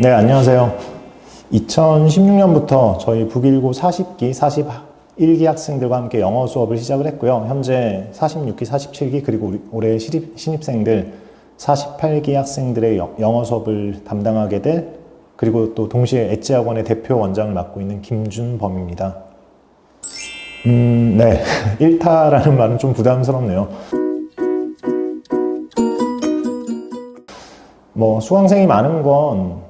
네, 안녕하세요. 2016년부터 저희 북일고 40기, 41기 학생들과 함께 영어 수업을 시작을 했고요. 현재 46기, 47기, 그리고 올해 신입생들 48기 학생들의 영어 수업을 담당하게 될, 그리고 또 동시에 엣지학원의 대표 원장을 맡고 있는 김준범입니다. 네. 일타라는 말은 좀 부담스럽네요. 수강생이 많은 건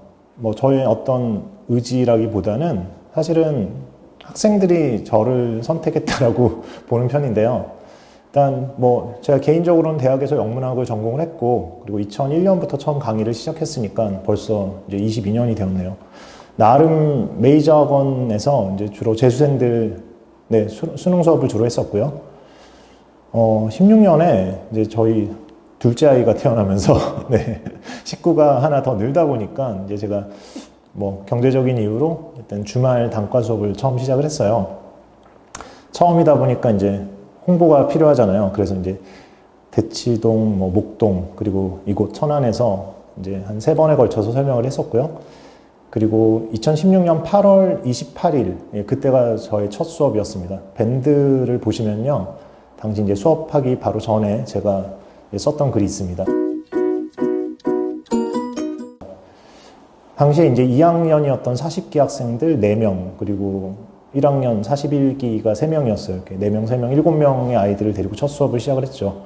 저의 어떤 의지라기보다는 사실은 학생들이 저를 선택했다라고 보는 편인데요. 일단 제가 개인적으로는 대학에서 영문학을 전공을 했고, 그리고 2001년부터 처음 강의를 시작했으니까 벌써 이제 22년이 되었네요. 나름 메이저 학원에서 이제 주로 재수생들 수능 수업을 주로 했었고요. 16년에 이제 저희 둘째 아이가 태어나면서 식구가 하나 더 늘다 보니까 이제 제가 경제적인 이유로 일단 주말 단과 수업을 처음 시작을 했어요. 처음이다 보니까 이제 홍보가 필요하잖아요. 그래서 이제 대치동, 목동, 그리고 이곳 천안에서 이제 한 3번에 걸쳐서 설명을 했었고요. 그리고 2016년 8월 28일, 그때가 저의 첫 수업이었습니다. 밴드를 보시면요, 당시 이제 수업하기 바로 전에 제가 썼던 글이 있습니다. 당시에 이제 2학년이었던 40기 학생들 4명, 그리고 1학년 41기가 3명이었어요. 이렇게 4명, 3명, 7명의 아이들을 데리고 첫 수업을 시작을 했죠.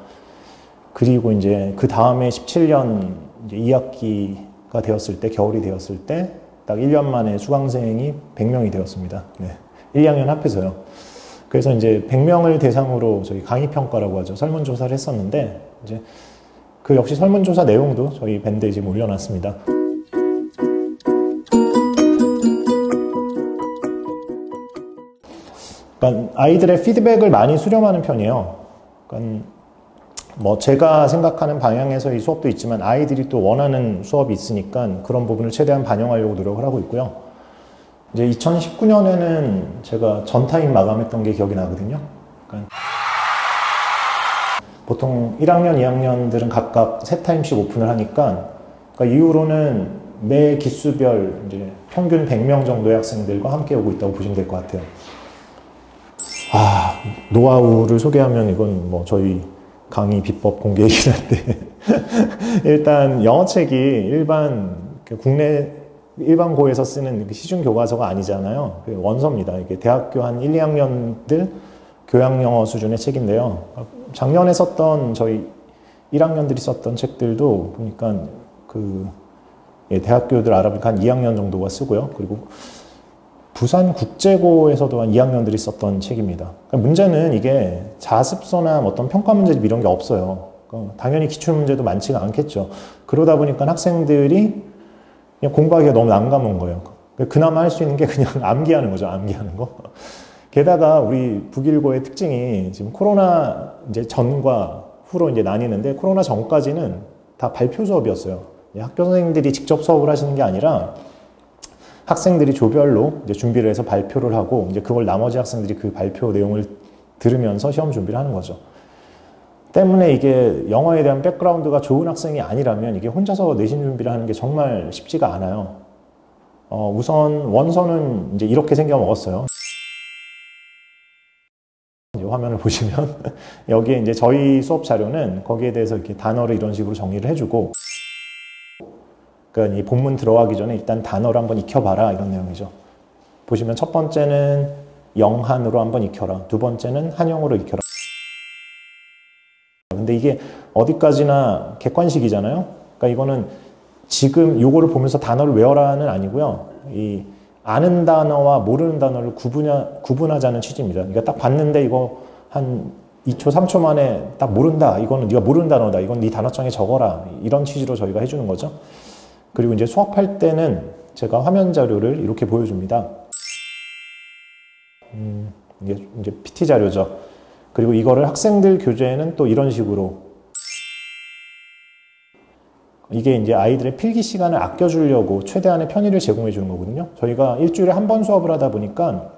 그리고 이제 그 다음에 17년 이제 2학기가 되었을 때, 겨울이 되었을 때, 딱 1년 만에 수강생이 100명이 되었습니다. 1, 2학년 합해서요. 그래서 이제 100명을 대상으로 저희 강의평가라고 하죠. 설문조사를 했었는데, 이제 그 역시 설문조사 내용도 저희 밴드에 지금 올려놨습니다. 그러니까 아이들의 피드백을 많이 수렴하는 편이에요. 그러니까 제가 생각하는 방향에서의 수업도 있지만 아이들이 또 원하는 수업이 있으니까 그런 부분을 최대한 반영하려고 노력을 하고 있고요. 이제 2019년에는 제가 전타임 마감했던 게 기억이 나거든요. 그러니까 보통 1학년, 2학년들은 각각 3타임씩 오픈을 하니까, 그러니까 이후로는 매 기수별 이제 평균 100명 정도의 학생들과 함께 오고 있다고 보시면 될 것 같아요. 노하우를 소개하면 이건 저희 강의 비법 공개이긴 한데 일단 영어책이 국내 일반고에서 쓰는 시중 교과서가 아니잖아요. 원서입니다. 이게 대학교 한 1, 2학년들 교양영어 수준의 책인데요. 작년에 썼던 저희 1학년들이 썼던 책들도 보니까 대학교들 알아보니까 한 2학년 정도가 쓰고요. 그리고 부산국제고에서도 한 2학년들이 썼던 책입니다. 그러니까 문제는 이게 자습서나 어떤 평가 문제 이런 게 없어요. 당연히 기출문제도 많지가 않겠죠. 그러다 보니까 학생들이 그냥 공부하기가 너무 난감한 거예요. 그나마 할 수 있는 게 그냥 암기하는 거죠. 암기하는 거. 게다가 우리 북일고의 특징이 지금 코로나 이제 전과 후로 이제 나뉘는데, 코로나 전까지는 다 발표 수업이었어요. 학교 선생님들이 직접 수업을 하시는 게 아니라 학생들이 조별로 이제 준비를 해서 발표를 하고, 이제 그걸 나머지 학생들이 그 발표 내용을 들으면서 시험 준비를 하는 거죠. 때문에 이게 영어에 대한 백그라운드가 좋은 학생이 아니라면 이게 혼자서 내신 준비를 하는 게 정말 쉽지가 않아요. 우선 원서는 이제 이렇게 생겨 먹었어요. 화면을 보시면 여기에 이제 저희 수업 자료는 거기에 대해서 이렇게 단어를 이런 식으로 정리를 해주고, 그러니까 이 본문 들어가기 전에 일단 단어를 한번 익혀봐라 이런 내용이죠. 보시면 첫 번째는 영한으로 한번 익혀라. 두 번째는 한영어로 익혀라. 근데 이게 어디까지나 객관식이잖아요. 그러니까 이거는 지금 요거를 보면서 단어를 외워라는 아니고요. 이 아는 단어와 모르는 단어를 구분하자는 취지입니다. 그러니까 딱 봤는데 이거 한 2초, 3초 만에 딱 모른다. 이거는 네가 모르는 단어다. 이건 네 단어장에 적어라. 이런 취지로 저희가 해주는 거죠. 그리고 이제 수업할 때는 제가 화면 자료를 이렇게 보여줍니다. 이게 이제 PT 자료죠. 그리고 이거를 학생들 교재에는 또 이런 식으로, 이게 이제 아이들의 필기 시간을 아껴주려고 최대한의 편의를 제공해 주는 거거든요. 저희가 일주일에 한 번 수업을 하다 보니까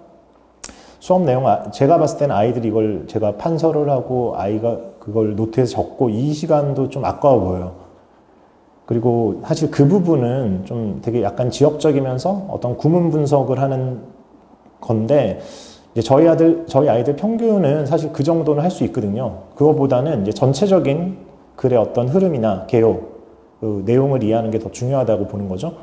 수업 내용, 제가 봤을 때는 아이들이 이걸 제가 판서를 하고 아이가 그걸 노트에서 적고 이 시간도 좀 아까워 보여요. 그리고 사실 그 부분은 좀 되게 약간 지역적이면서 어떤 구문 분석을 하는 건데, 이제 저희 아이들 평균은 사실 그 정도는 할 수 있거든요. 그거보다는 이제 전체적인 글의 어떤 흐름이나 개요, 그 내용을 이해하는 게 더 중요하다고 보는 거죠.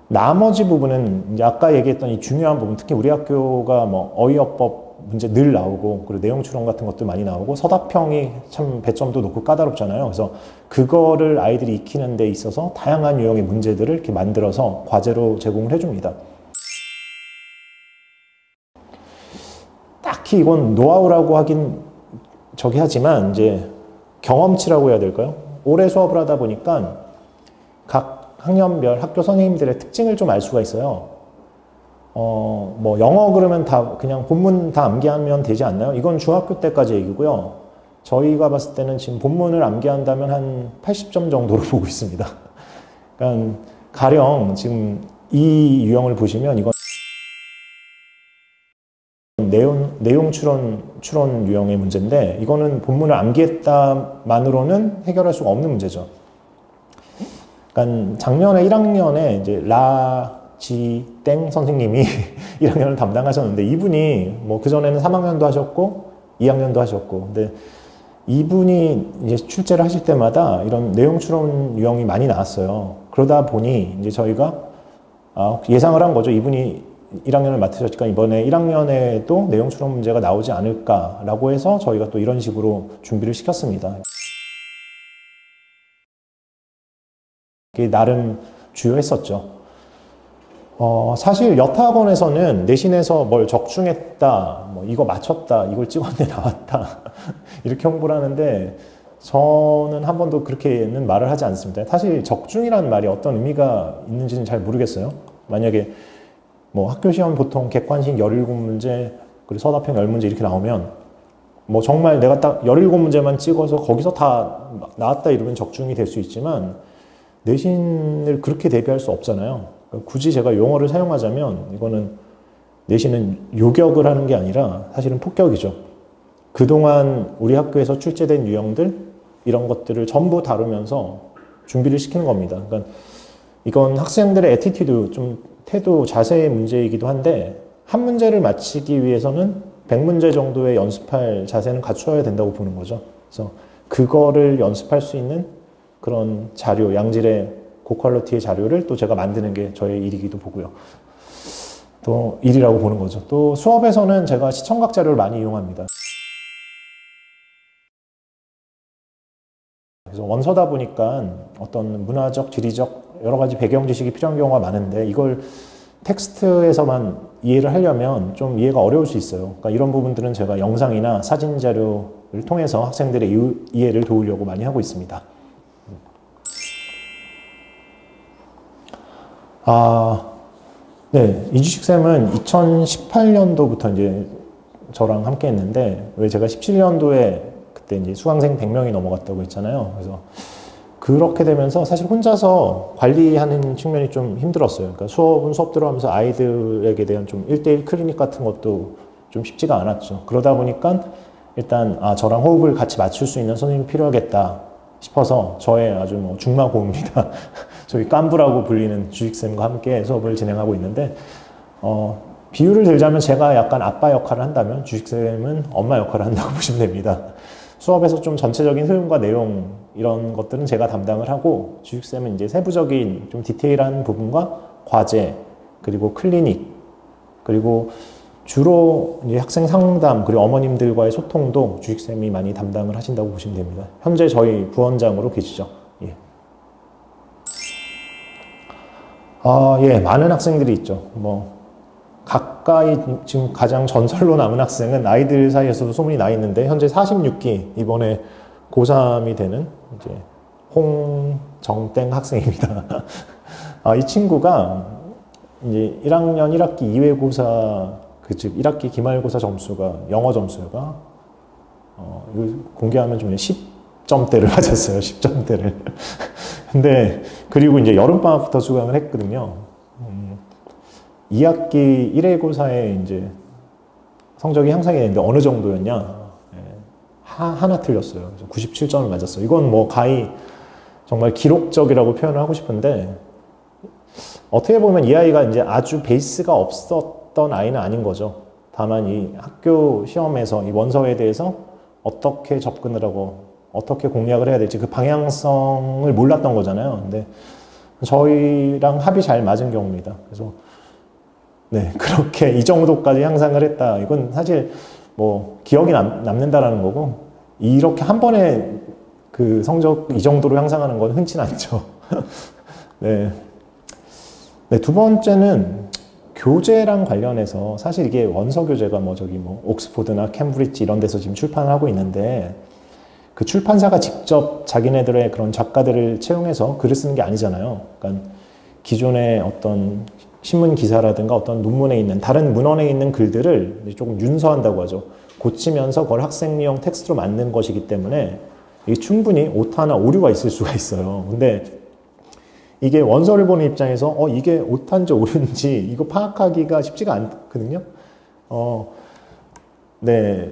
나머지 부분은 이제 아까 얘기했던 이 중요한 부분, 특히 우리 학교가 뭐 어휘어법 문제 늘 나오고, 그리고 내용 추론 같은 것도 많이 나오고, 서답형이 참 배점도 높고 까다롭잖아요. 그래서 그거를 아이들이 익히는 데 있어서 다양한 유형의 문제들을 이렇게 만들어서 과제로 제공을 해줍니다. 딱히 이건 노하우라고 하긴 저기 하지만 이제 경험치라고 해야 될까요? 오래 수업을 하다 보니까 각 학년별 학교 선생님들의 특징을 좀 알 수가 있어요. 뭐 영어 그러면 다 그냥 본문 다 암기하면 되지 않나요? 이건 중학교 때까지 얘기고요. 저희가 봤을 때는 지금 본문을 암기한다면 한 80점 정도로 보고 있습니다. 그러니까 가령 지금 이 유형을 보시면 이건 내용 추론 유형의 문제인데, 이거는 본문을 암기했다만으로는 해결할 수가 없는 문제죠. 그러니까 작년에 1학년에 이제 땡 선생님이 1학년을 담당하셨는데, 이분이 뭐 그전에는 3학년도 하셨고 2학년도 하셨고, 근데 이분이 이제 출제를 하실 때마다 이런 내용 추론 유형이 많이 나왔어요. 그러다 보니 이제 저희가 예상을 한 거죠. 이분이 1학년을 맡으셨으니까 이번에 1학년에도 내용 추론 문제가 나오지 않을까라고 해서 저희가 또 이런 식으로 준비를 시켰습니다. 그게 나름 주요했었죠. 사실 여타학원에서는 내신에서 뭘 적중했다, 뭐 이거 맞췄다, 이걸 찍었네 나왔다 이렇게 홍보를 하는데, 저는 한 번도 그렇게는 말을 하지 않습니다. 사실 적중이라는 말이 어떤 의미가 있는지는 잘 모르겠어요. 만약에 뭐 학교 시험 보통 객관식 17문제, 그리고 서답형 10문제 이렇게 나오면 뭐 정말 내가 딱 17문제만 찍어서 거기서 다 나왔다 이러면 적중이 될 수 있지만, 내신을 그렇게 대비할 수 없잖아요. 굳이 제가 용어를 사용하자면 이거는 내신은 요격을 하는 게 아니라 사실은 폭격이죠. 그동안 우리 학교에서 출제된 유형들, 이런 것들을 전부 다루면서 준비를 시키는 겁니다. 그러니까 이건 학생들의 애티튜드, 좀 태도, 자세의 문제이기도 한데, 한 문제를 맞히기 위해서는 100문제 정도의 연습할 자세는 갖추어야 된다고 보는 거죠. 그래서 그거를 연습할 수 있는 그런 자료, 양질의 고퀄리티의 자료를 또 제가 만드는 게 저의 일이기도 보고요. 또 일이라고 보는 거죠. 또 수업에서는 제가 시청각 자료를 많이 이용합니다. 그래서 원서다 보니까 어떤 문화적, 지리적 여러 가지 배경 지식이 필요한 경우가 많은데, 이걸 텍스트에서만 이해를 하려면 좀 이해가 어려울 수 있어요. 그러니까 이런 부분들은 제가 영상이나 사진 자료를 통해서 학생들의 이해를 도우려고 많이 하고 있습니다. 네, 이주식쌤은 2018년도부터 이제 저랑 함께 했는데, 왜 제가 17년도에 그때 이제 수강생 100명이 넘어갔다고 했잖아요. 그래서 그렇게 되면서 사실 혼자서 관리하는 측면이 좀 힘들었어요. 그러니까 수업은 수업대로 하면서 아이들에게 대한 좀 1대1 클리닉 같은 것도 좀 쉽지가 않았죠. 그러다 보니까 일단 저랑 호흡을 같이 맞출 수 있는 선생님이 필요하겠다 싶어서 저의 아주 뭐 중마고입니다. 저희 깐부라고 불리는 주식쌤과 함께 수업을 진행하고 있는데, 비유를 들자면 제가 약간 아빠 역할을 한다면 주식쌤은 엄마 역할을 한다고 보시면 됩니다. 수업에서 좀 전체적인 흐름과 내용 이런 것들은 제가 담당을 하고, 주식쌤은 이제 세부적인 좀 디테일한 부분과 과제, 그리고 클리닉, 그리고 주로 이제 학생 상담, 그리고 어머님들과의 소통도 주식쌤이 많이 담당을 하신다고 보시면 됩니다. 현재 저희 부원장으로 계시죠. 예. 예, 많은 학생들이 있죠. 뭐 가까이 지금 가장 전설로 남은 학생은 아이들 사이에서도 소문이 나 있는데, 현재 46기, 이번에 고3이 되는 이제 홍정땡 학생입니다. 이 친구가 이제 1학년 1학기 2외고사, 즉 1학기 기말고사 점수가, 영어 점수가 이거 공개하면 좀 10점대를 맞았어요. 10점대를. 근데 그리고 이제 여름방학부터 수강을 했거든요. 2학기 1회고사에 이제 성적이 향상이 됐는데 어느 정도였냐? 하나 틀렸어요. 그래서 97점을 맞았어요. 이건 뭐 가히 정말 기록적이라고 표현을 하고 싶은데, 어떻게 보면 이 아이가 이제 아주 베이스가 없었던 아이는 아닌 거죠. 다만 이 학교 시험에서 이 원서에 대해서 어떻게 접근을 하고 어떻게 공략을 해야 될지 그 방향성을 몰랐던 거잖아요. 근데 저희랑 합이 잘 맞은 경우입니다. 그래서 네, 그렇게 이 정도까지 향상을 했다. 이건 사실 뭐 기억이 남는다라는 거고, 이렇게 한 번에 그 성적 이 정도로 향상하는 건 흔치는 않죠. 네. 네, 두 번째는 교재랑 관련해서, 사실 이게 원서 교재가 뭐 저기 뭐 옥스포드나 캠브리지 이런 데서 지금 출판을 하고 있는데, 그 출판사가 직접 자기네들의 그런 작가들을 채용해서 글을 쓰는 게 아니잖아요. 그러니까 기존의 어떤 신문 기사라든가 어떤 논문에 있는 다른 문헌에 있는 글들을 조금 윤서한다고 하죠. 고치면서 그걸 학생용 텍스트로 만든 것이기 때문에 이게 충분히 오타나 오류가 있을 수가 있어요. 근데 이게 원서를 보는 입장에서 이게 오타인지 오류인지 이거 파악하기가 쉽지가 않거든요. 네.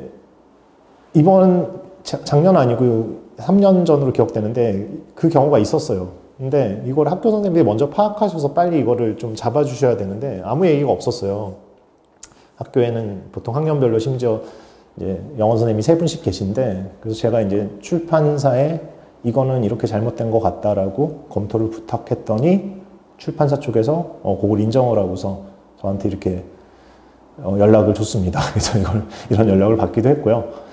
이번 작년 아니고 3년 전으로 기억되는데 그 경우가 있었어요. 근데 이걸 학교 선생님들이 먼저 파악하셔서 빨리 이거를 좀 잡아주셔야 되는데 아무 얘기가 없었어요. 학교에는 보통 학년별로 심지어 이제 영어 선생님이 3분씩 계신데, 그래서 제가 이제 출판사에 이거는 이렇게 잘못된 것 같다라고 검토를 부탁했더니 출판사 쪽에서 그걸 인정을 하고서 저한테 이렇게 연락을 줬습니다. 그래서 이런 연락을 받기도 했고요.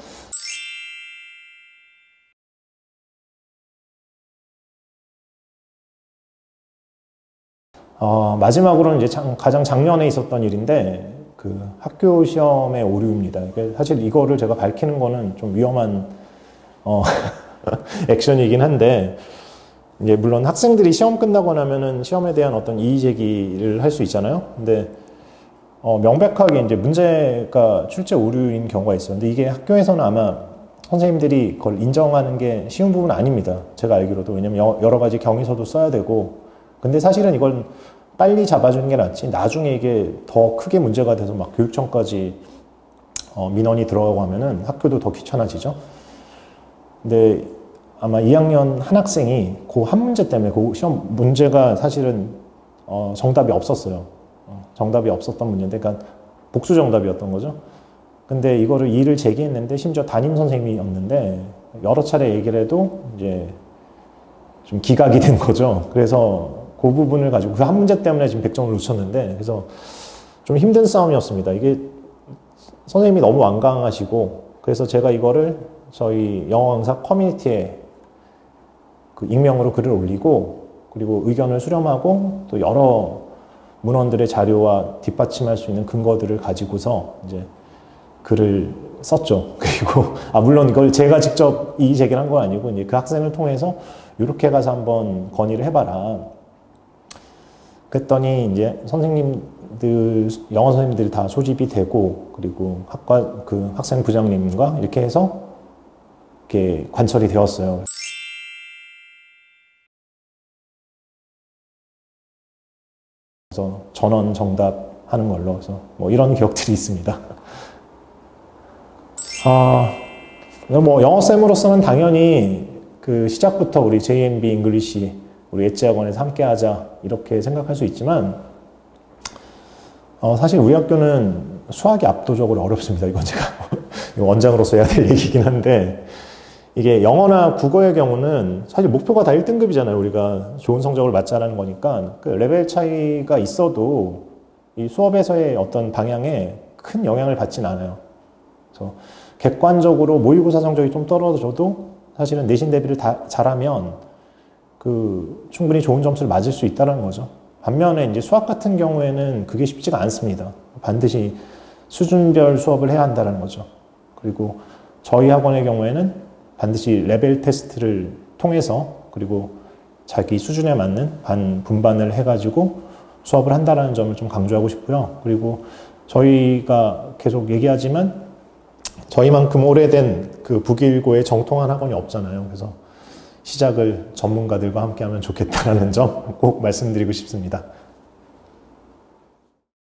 마지막으로는 이제 가장 작년에 있었던 일인데, 그 학교 시험의 오류입니다. 사실 이거를 제가 밝히는 거는 좀 위험한 액션이긴 한데, 이제 물론 학생들이 시험 끝나고 나면은 시험에 대한 어떤 이의 제기를 할 수 있잖아요. 근데 명백하게 이제 문제가 출제 오류인 경우가 있어요. 근데 이게 학교에서는 아마 선생님들이 그걸 인정하는 게 쉬운 부분은 아닙니다. 제가 알기로도. 왜냐면 여러 가지 경위서도 써야 되고, 근데 사실은 이건 빨리 잡아주는 게 낫지, 나중에 이게 더 크게 문제가 돼서 막 교육청까지 민원이 들어가고 하면은 학교도 더 귀찮아지죠. 근데 아마 2학년 한 학생이 그 한 문제 때문에 그 시험 문제가 사실은 정답이 없었어요. 정답이 없었던 문제인데, 그러니까 복수 정답이었던 거죠. 근데 이거를 이의를 제기했는데, 심지어 담임 선생님이었는데 여러 차례 얘기를 해도 이제 좀 기각이 된 거죠. 그래서 그 부분을 가지고 그 한 문제 때문에 지금 100점을 놓쳤는데, 그래서 좀 힘든 싸움이었습니다. 이게 선생님이 너무 완강하시고, 그래서 제가 이거를 저희 영어 강사 커뮤니티에 그 익명으로 글을 올리고, 그리고 의견을 수렴하고 또 여러 문헌들의 자료와 뒷받침할 수 있는 근거들을 가지고서 이제 글을 썼죠. 그리고 물론 이걸 제가 직접 이의 제기를 한 건 아니고, 이제 그 학생을 통해서 이렇게 가서 한번 건의를 해봐라. 그랬더니 이제 선생님들, 영어 선생님들이 다 소집이 되고, 그리고 학과 그 학생 부장님과 이렇게 해서 이렇게 관철이 되었어요. 그래서 전원 정답하는 걸로 해서 뭐 이런 기억들이 있습니다. 뭐 영어쌤으로서는 당연히 그 시작부터 우리 JMB 잉글리시, 우리 엣지학원에서 함께 하자 이렇게 생각할 수 있지만, 사실 우리 학교는 수학이 압도적으로 어렵습니다. 이건 제가 원장으로서 해야 될 얘기긴 한데, 이게 영어나 국어의 경우는 사실 목표가 다 1등급이잖아요. 우리가 좋은 성적을 맞자라는 거니까 그 레벨 차이가 있어도 이 수업에서의 어떤 방향에 큰 영향을 받진 않아요. 그래서 객관적으로 모의고사 성적이 좀 떨어져도 사실은 내신 대비를 다 잘하면 그 충분히 좋은 점수를 맞을 수 있다는 거죠. 반면에 이제 수학 같은 경우에는 그게 쉽지가 않습니다. 반드시 수준별 수업을 해야 한다는 거죠. 그리고 저희 학원의 경우에는 반드시 레벨 테스트를 통해서, 그리고 자기 수준에 맞는 반 분반을 해가지고 수업을 한다는 점을 좀 강조하고 싶고요. 그리고 저희가 계속 얘기하지만 저희만큼 오래된 그 북일고의 정통한 학원이 없잖아요. 그래서 시작을 전문가들과 함께 하면 좋겠다는 점 꼭 말씀드리고 싶습니다.